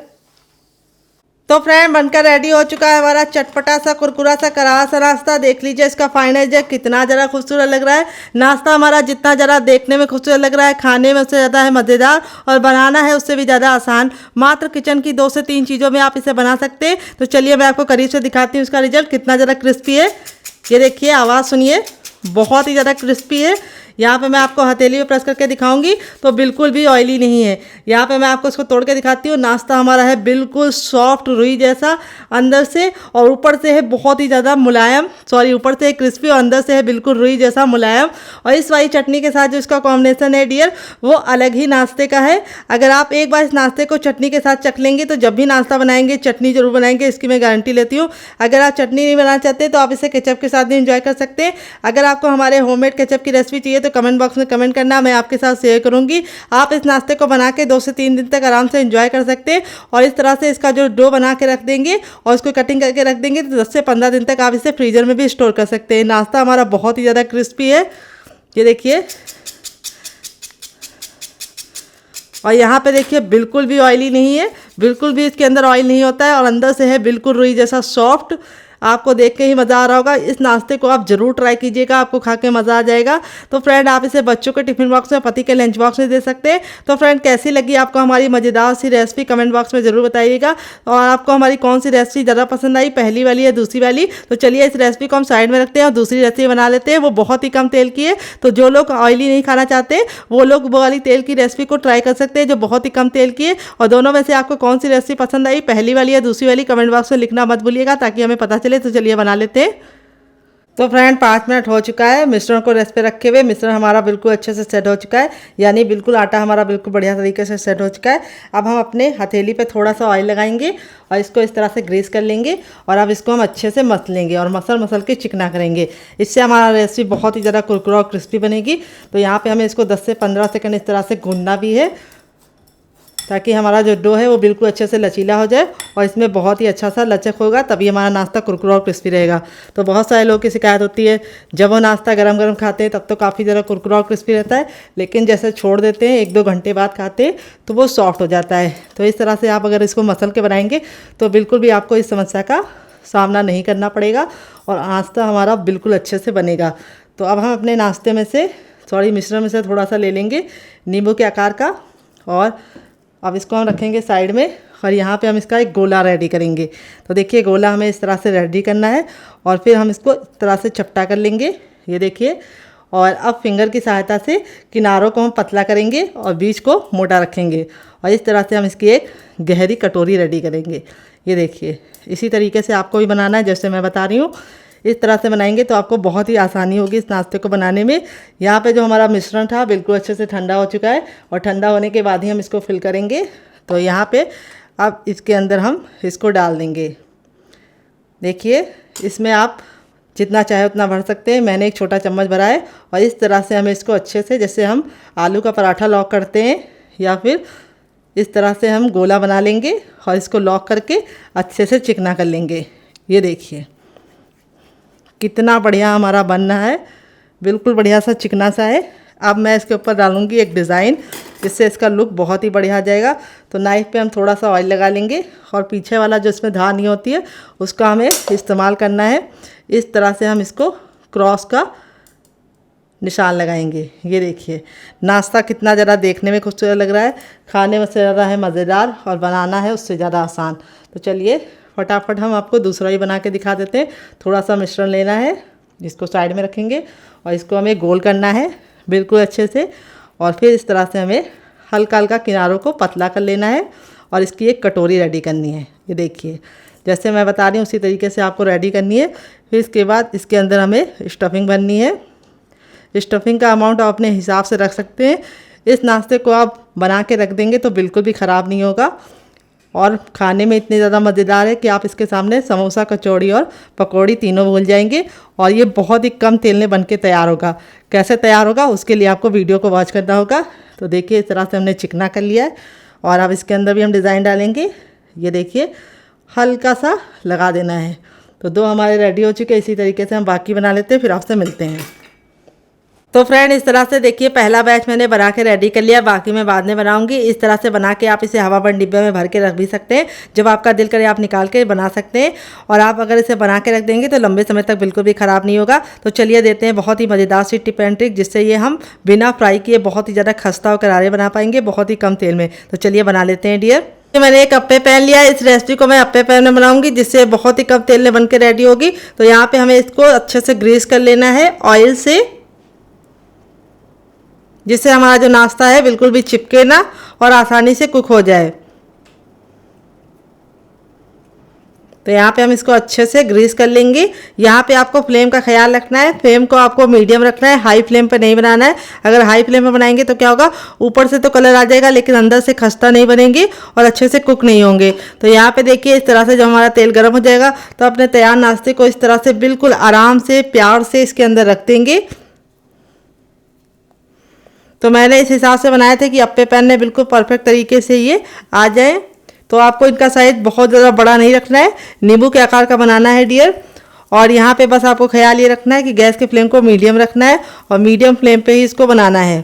तो फ्रेंड बनकर रेडी हो चुका है हमारा चटपटा सा कुरकुरा सा करारा सा नाश्ता। देख लीजिए इसका फाइनल जो कितना ज़रा खूबसूरत लग रहा है। नाश्ता हमारा जितना ज़रा देखने में खूबसूरत लग रहा है, खाने में उससे ज़्यादा है मज़ेदार और बनाना है उससे भी ज़्यादा आसान। मात्र किचन की 2 से 3 चीज़ों में आप इसे बना सकते हैं। तो चलिए मैं आपको करीब से दिखाती हूँ इसका रिजल्ट कितना ज़्यादा क्रिस्पी है। ये देखिए, आवाज़ सुनिए, बहुत ही ज़्यादा क्रिस्पी है। यहाँ पे मैं आपको हथेली पे प्रेस करके दिखाऊंगी तो बिल्कुल भी ऑयली नहीं है। यहाँ पे मैं आपको इसको तोड़ के दिखाती हूँ। नाश्ता हमारा है बिल्कुल सॉफ्ट रुई जैसा अंदर से, और ऊपर से है बहुत ही ज़्यादा मुलायम, ऊपर से है क्रिस्पी और अंदर से है बिल्कुल रुई जैसा मुलायम। और इस वाली चटनी के साथ जो इसका कॉम्बिनेशन है डियर, वो अलग ही नाश्ते का है। अगर आप एक बार इस नाश्ते को चटनी के साथ चख लेंगे तो जब भी नाश्ता बनाएंगे चटनी जरूर बनाएंगे, इसकी मैं गारंटी लेती हूँ। अगर आप चटनी नहीं बनाना चाहते तो आप इसे केचप के साथ भी इंजॉय कर सकते हैं। अगर आपको हमारे होममेड केचप की रेसिपी चाहिए तो कमेंट बॉक्स में कमेंट करना, मैं आपके साथ शेयर करूंगी। आप इस नाश्ते को बना के 2 से 3 दिन तक आराम से एंजॉय कर सकते हैं। और इस तरह से इसका जो डो बना के रख देंगे और इसको कटिंग करके रख देंगे तो 10 से 15 दिन तक आप इसे फ्रीजर में भी स्टोर कर सकते हैं। नाश्ता हमारा बहुत ही ज़्यादा क्रिस्पी है, ये देखिए। और यहाँ पे देखिए बिल्कुल भी ऑयली नहीं है, बिल्कुल भी इसके अंदर ऑयल नहीं होता है और अंदर से है बिल्कुल रुई जैसा सॉफ्ट। आपको देख के ही मज़ा आ रहा होगा। इस नाश्ते को आप ज़रूर ट्राई कीजिएगा, आपको खा के मज़ा आ जाएगा। तो फ्रेंड आप इसे बच्चों के टिफिन बॉक्स में, पति के लंच बॉक्स में दे सकते हैं। तो फ्रेंड कैसी लगी आपको हमारी मज़ेदार सी रेसिपी कमेंट बॉक्स में ज़रूर बताइएगा। और आपको हमारी कौन सी रेसिपी ज़्यादा पसंद आई, पहली वाली या दूसरी वाली। तो चलिए इस रेसिपी को हम साइड में रखते हैं और दूसरी रेसिपी बना लेते हैं। वो बहुत ही कम तेल की है, तो जो लोग ऑयली नहीं खाना चाहते वो लोग वो वाली तेल की रेसिपी को ट्राई कर सकते हैं जो बहुत ही कम तेल की है। और दोनों में से आपको कौन सी रेसिपी पसंद आई, पहली वाली या दूसरी वाली, कमेंट बॉक्स में लिखना मत भूलिएगा ताकि हमें पता चले। तो चलिए बना लेते। तो फ्रेंड 5 मिनट हो चुका है मिश्रण को रेस्ट पे रखे हुए। मिश्रण हमारा बिल्कुल अच्छे से सेट हो चुका है, यानी बिल्कुल आटा हमारा बिल्कुल बढ़िया तरीके से सेट हो चुका है। अब हम अपने हथेली पे थोड़ा सा ऑयल लगाएंगे और इसको इस तरह से ग्रीस कर लेंगे और अब इसको हम अच्छे से मसल लेंगे और मसल के चिकना करेंगे। इससे हमारा रेसिपी बहुत ही ज़्यादा कुरकुरा और क्रिस्पी बनेगी। तो यहाँ पर हमें इसको 10 से 15 सेकंड इस तरह से गूंदना भी है ताकि हमारा जो डो है वो बिल्कुल अच्छे से लचीला हो जाए और इसमें बहुत ही अच्छा सा लचक होगा, तभी हमारा नाश्ता कुरकुरा और क्रिस्पी रहेगा। तो बहुत सारे लोगों की शिकायत होती है जब वो नाश्ता गरम गरम खाते हैं तब तो काफ़ी ज़्यादा कुरकुरा और क्रिस्पी रहता है, लेकिन जैसे छोड़ देते हैं 1-2 घंटे बाद खाते हैं तो वो सॉफ्ट हो जाता है। तो इस तरह से आप अगर इसको मसल के बनाएंगे तो बिल्कुल भी आपको इस समस्या का सामना नहीं करना पड़ेगा और नाश्ता हमारा बिल्कुल अच्छे से बनेगा। तो अब हम अपने नाश्ते में से मिश्रण में से थोड़ा सा ले लेंगे नींबू के आकार का और अब इसको हम रखेंगे साइड में और यहाँ पे हम इसका एक गोला रेडी करेंगे। तो देखिए गोला हमें इस तरह से रेडी करना है और फिर हम इसको इस तरह से चपटा कर लेंगे, ये देखिए। और अब फिंगर की सहायता से किनारों को हम पतला करेंगे और बीच को मोटा रखेंगे और इस तरह से हम इसकी एक गहरी कटोरी रेडी करेंगे, ये देखिए। इसी तरीके से आपको भी बनाना है जैसे मैं बता रही हूँ। इस तरह से बनाएंगे तो आपको बहुत ही आसानी होगी इस नाश्ते को बनाने में। यहाँ पे जो हमारा मिश्रण था बिल्कुल अच्छे से ठंडा हो चुका है और ठंडा होने के बाद ही हम इसको फिल करेंगे। तो यहाँ पे अब इसके अंदर हम इसको डाल देंगे। देखिए इसमें आप जितना चाहे उतना भर सकते हैं, मैंने एक छोटा चम्मच भरा है। और इस तरह से हमें इसको अच्छे से, जैसे हम आलू का पराठा लॉक करते हैं या फिर इस तरह से हम गोला बना लेंगे और इसको लॉक करके अच्छे से चिकना कर लेंगे। ये देखिए कितना बढ़िया हमारा बनना है, बिल्कुल बढ़िया सा चिकना सा है। अब मैं इसके ऊपर डालूंगी एक डिज़ाइन जिससे इसका लुक बहुत ही बढ़िया आ जाएगा। तो नाइफ़ पे हम थोड़ा सा ऑयल लगा लेंगे और पीछे वाला जो इसमें धार नहीं होती है उसका हमें इस्तेमाल करना है। इस तरह से हम इसको क्रॉस का निशान लगाएंगे। ये देखिए नाश्ता कितना ज़्यादा देखने में खूबसूरत लग रहा है, खाने में से ज़्यादा है मज़ेदार और बनाना है उससे ज़्यादा आसान। तो चलिए फटाफट हम आपको दूसरा ही बना के दिखा देते हैं। थोड़ा सा मिश्रण लेना है, इसको साइड में रखेंगे और इसको हमें गोल करना है बिल्कुल अच्छे से। और फिर इस तरह से हमें हल्का हल्का किनारों को पतला कर लेना है और इसकी एक कटोरी रेडी करनी है। ये देखिए जैसे मैं बता रही हूँ उसी तरीके से आपको रेडी करनी है। फिर इसके बाद इसके अंदर हमें स्टफिंग भरनी है। स्टफिंग का अमाउंट आप अपने हिसाब से रख सकते हैं। इस नाश्ते को आप बना के रख देंगे तो बिल्कुल भी ख़राब नहीं होगा और खाने में इतने ज़्यादा मज़ेदार है कि आप इसके सामने समोसा, कचौड़ी और पकौड़ी तीनों भूल जाएंगे। और ये बहुत ही कम तेल में बन के तैयार होगा। कैसे तैयार होगा उसके लिए आपको वीडियो को वॉच करना होगा। तो देखिए इस तरह से हमने चिकना कर लिया है और अब इसके अंदर भी हम डिज़ाइन डालेंगे। ये देखिए हल्का सा लगा देना है। तो 2 हमारे रेडी हो चुके हैं। इसी तरीके से हम बाकी बना लेते हैं, फिर आपसे मिलते हैं। तो फ्रेंड इस तरह से देखिए पहला बैच मैंने बना के रेडी कर लिया, बाकी मैं बाद में बनाऊंगी। इस तरह से बना के आप इसे हवाबंद डिब्बे में भर के रख भी सकते हैं, जब आपका दिल करे आप निकाल के बना सकते हैं। और आप अगर इसे बना के रख देंगे तो लंबे समय तक बिल्कुल भी ख़राब नहीं होगा। तो चलिए देते हैं बहुत ही मज़ेदार सी टिप एंड ट्रिक, जिससे ये हम बिना फ्राई किए बहुत ही ज़्यादा खस्ता और करारे बना पाएंगे बहुत ही कम तेल में। तो चलिए बना लेते हैं डियर। मैंने एक अप्पे पैन लिया है। इस रेसिपी को मैं अप्पे पैन में बनाऊंगी, जिससे बहुत ही कम तेल में बन के रेडी होगी। तो यहाँ पे हमें इसको अच्छे से ग्रीस कर लेना है ऑयल से, जिससे हमारा जो नाश्ता है बिल्कुल भी चिपके ना और आसानी से कुक हो जाए। तो यहाँ पे हम इसको अच्छे से ग्रीस कर लेंगे। यहाँ पे आपको फ्लेम का ख्याल रखना है, फ्लेम को आपको मीडियम रखना है, हाई फ्लेम पे नहीं बनाना है। अगर हाई फ्लेम पे बनाएंगे तो क्या होगा, ऊपर से तो कलर आ जाएगा लेकिन अंदर से खस्ता नहीं बनेंगे और अच्छे से कुक नहीं होंगे। तो यहाँ पे देखिए इस तरह से जब हमारा तेल गर्म हो जाएगा तो अपने तैयार नाश्ते को इस तरह से बिल्कुल आराम से प्यार से इसके अंदर रख देंगे। तो मैंने इस हिसाब से बनाए थे कि अप्पे पैन में बिल्कुल परफेक्ट तरीके से ये आ जाए। तो आपको इनका साइज बहुत ज़्यादा बड़ा नहीं रखना है, नींबू के आकार का बनाना है डियर। और यहाँ पे बस आपको ख्याल ये रखना है कि गैस के फ्लेम को मीडियम रखना है और मीडियम फ्लेम पे ही इसको बनाना है।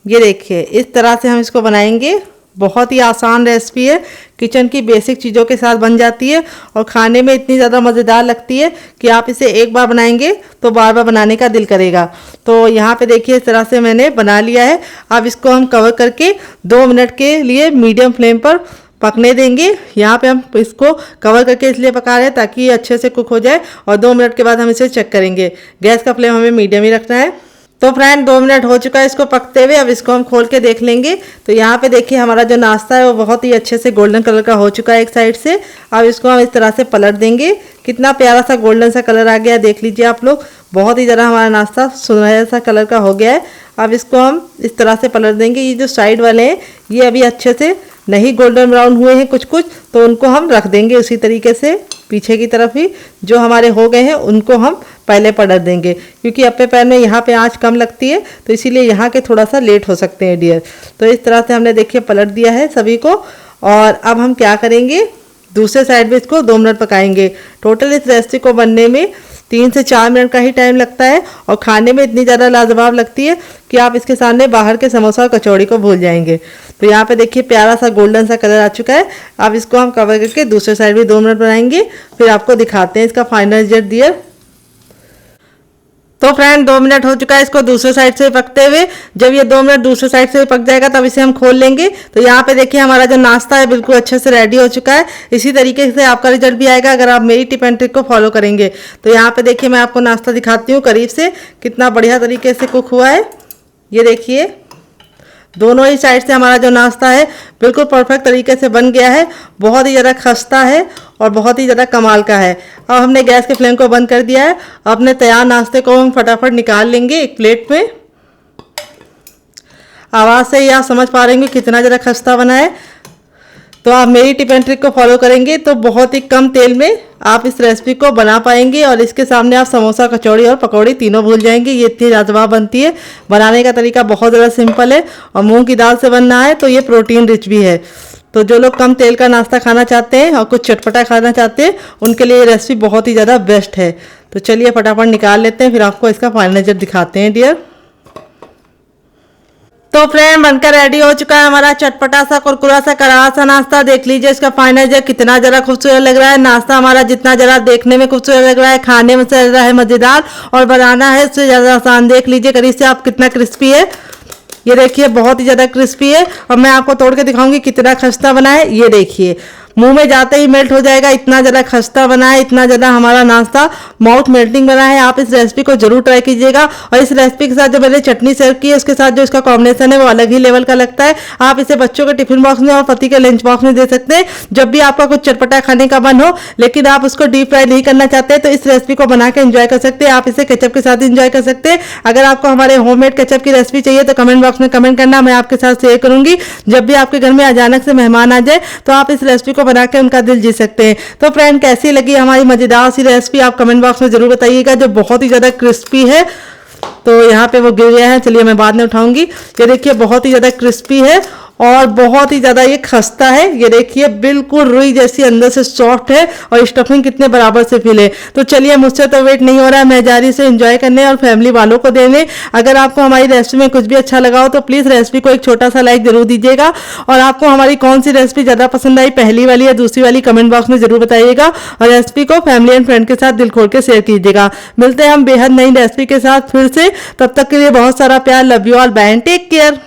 ये देखिए इस तरह से हम इसको बनाएंगे। बहुत ही आसान रेसिपी है, किचन की बेसिक चीज़ों के साथ बन जाती है और खाने में इतनी ज़्यादा मज़ेदार लगती है कि आप इसे एक बार बनाएंगे तो बार बार बनाने का दिल करेगा। तो यहाँ पे देखिए इस तरह से मैंने बना लिया है। अब इसको हम कवर करके 2 मिनट के लिए मीडियम फ्लेम पर पकने देंगे। यहाँ पे हम इसको कवर करके इसलिए पका रहे हैं ताकि ये अच्छे से कुक हो जाए और 2 मिनट के बाद हम इसे चेक करेंगे। गैस का फ्लेम हमें मीडियम ही रखना है। तो फ्रेंड 2 मिनट हो चुका है इसको पकते हुए। अब इसको हम खोल के देख लेंगे। तो यहाँ पे देखिए हमारा जो नाश्ता है वो बहुत ही अच्छे से गोल्डन कलर का हो चुका है एक साइड से। अब इसको हम इस तरह से पलट देंगे। कितना प्यारा सा गोल्डन सा कलर आ गया, देख लीजिए आप लोग। बहुत ही ज़रा हमारा नाश्ता सुनहरा सा कलर का हो गया है। अब इसको हम इस तरह से पलट देंगे। ये जो साइड वाले हैं ये अभी अच्छे से नहीं गोल्डन ब्राउन हुए हैं कुछ कुछ, तो उनको हम रख देंगे उसी तरीके से पीछे की तरफ ही। जो हमारे हो गए हैं उनको हम पहले पलट देंगे, क्योंकि अप्पे पैन में यहाँ पे आंच कम लगती है तो इसीलिए यहाँ के थोड़ा सा लेट हो सकते हैं डियर। तो इस तरह से हमने देखिए पलट दिया है सभी को। और अब हम क्या करेंगे, दूसरे साइड में इसको 2 मिनट पकाएंगे। टोटल इस रेसिपी को बनने में 3 से 4 मिनट का ही टाइम लगता है और खाने में इतनी ज़्यादा लाजवाब लगती है कि आप इसके सामने बाहर के समोसा और कचौड़ी को भूल जाएंगे। तो यहाँ पे देखिए प्यारा सा गोल्डन सा कलर आ चुका है। अब इसको हम कवर करके दूसरे साइड भी 2 मिनट बनाएंगे, फिर आपको दिखाते हैं इसका फाइनल रिजल्ट डियर। तो फ्रेंड 2 मिनट हो चुका है इसको दूसरे साइड से पकते हुए। जब ये 2 मिनट दूसरे साइड से पक जाएगा तब इसे हम खोल लेंगे। तो यहाँ पे देखिए हमारा जो नाश्ता है बिल्कुल अच्छे से रेडी हो चुका है। इसी तरीके से आपका रिजल्ट भी आएगा अगर आप मेरी टिप एंड ट्रिक को फॉलो करेंगे। तो यहाँ पे देखिए मैं आपको नाश्ता दिखाती हूँ करीब से, कितना बढ़िया तरीके से कुक हुआ है। ये देखिए दोनों ही साइड से हमारा जो नाश्ता है बिल्कुल परफेक्ट तरीके से बन गया है। बहुत ही ज़्यादा खस्ता है और बहुत ही ज़्यादा कमाल का है। अब हमने गैस के फ्लेम को बंद कर दिया है। अपने तैयार नाश्ते को हम फटाफट निकाल लेंगे एक प्लेट में। आवाज़ से ही आप समझ पा रहे होंगे कितना ज़्यादा खस्ता बना है। तो आप मेरी टिप एंड ट्रिक को फॉलो करेंगे तो बहुत ही कम तेल में आप इस रेसिपी को बना पाएंगे और इसके सामने आप समोसा, कचौड़ी और पकौड़ी तीनों भूल जाएंगे। ये इतनी लाजवाब बनती है। बनाने का तरीका बहुत ज़्यादा सिंपल है और मूंग की दाल से बनना है तो ये प्रोटीन रिच भी है। तो जो लोग कम तेल का नाश्ता खाना चाहते हैं और कुछ चटपटा खाना चाहते हैं उनके लिए ये रेसिपी बहुत ही ज़्यादा बेस्ट है। तो चलिए फटाफट निकाल लेते हैं, फिर आपको इसका फाइनल रिजल्ट दिखाते हैं डियर। तो फ्रेंड बनकर रेडी हो चुका है हमारा चटपटा सा कुरकुरा सा करारा सा नाश्ता। देख लीजिए इसका फाइनल रिजल्ट कितना जरा खूबसूरत लग रहा है। नाश्ता हमारा जितना जरा देखने में खूबसूरत लग रहा है, खाने में से रहा है मजेदार और बनाना है उससे ज़्यादा आसान। देख लीजिए करीब से आप कितना क्रिस्पी है। ये देखिए बहुत ही ज़्यादा क्रिस्पी है और मैं आपको तोड़ के दिखाऊंगी कितना खस्ता बना है। ये देखिए मुंह में जाते ही मेल्ट हो जाएगा, इतना ज़्यादा खस्ता बना है, इतना ज़्यादा हमारा नाश्ता माउथ मेल्टिंग बना है। आप इस रेसिपी को जरूर ट्राई कीजिएगा और इस रेसिपी के साथ जो मैंने चटनी सर्व की है उसके साथ जो इसका कॉम्बिनेशन है वो अलग ही लेवल का लगता है। आप इसे बच्चों के टिफिन बॉक्स में और पति के लंच बॉक्स में दे सकते हैं। जब भी आपका कुछ चटपटा खाने का मन हो लेकिन आप उसको डीप फ्राई नहीं करना चाहते तो इस रेसिपी को बना के एंजॉय कर सकते हैं। आप इसे केचप के साथ एंजॉय कर सकते हैं। अगर आपको हमारे होममेड केचप की रेसिपी चाहिए तो कमेंट बॉक्स में कमेंट करना, मैं आपके साथ शेयर करूंगी। जब भी आपके घर में अचानक से मेहमान आ जाए तो आप इस रेसिपी को बना के उनका दिल जीत सकते हैं। तो फ्रेंड कैसी लगी हमारी मजेदार सी रेसिपी आप कमेंट बॉक्स में जरूर बताइएगा, जो बहुत ही ज्यादा क्रिस्पी है। तो यहाँ पे वो गिर गया है, चलिए मैं बाद में उठाऊंगी। ये देखिए बहुत ही ज्यादा क्रिस्पी है और बहुत ही ज़्यादा ये खस्ता है। ये देखिए बिल्कुल रुई जैसी अंदर से सॉफ्ट है और स्टफिंग कितने बराबर से फिल है। तो चलिए मुझसे तो वेट नहीं हो रहा है, मैं जा रही इसे एंजॉय करने और फैमिली वालों को देने। अगर आपको हमारी रेसिपी में कुछ भी अच्छा लगा हो तो प्लीज़ रेसिपी को एक छोटा सा लाइक जरूर दीजिएगा। और आपको हमारी कौन सी रेसिपी ज़्यादा पसंद आई, पहली वाली या दूसरी वाली, कमेंट बॉक्स में जरूर बताइएगा। और रेसिपी को फैमिली एंड फ्रेंड के साथ दिल खोल के शेयर कीजिएगा। मिलते हैं हम बेहद नई रेसिपी के साथ फिर से, तब तक के लिए बहुत सारा प्यार। Love you all, bye and take care.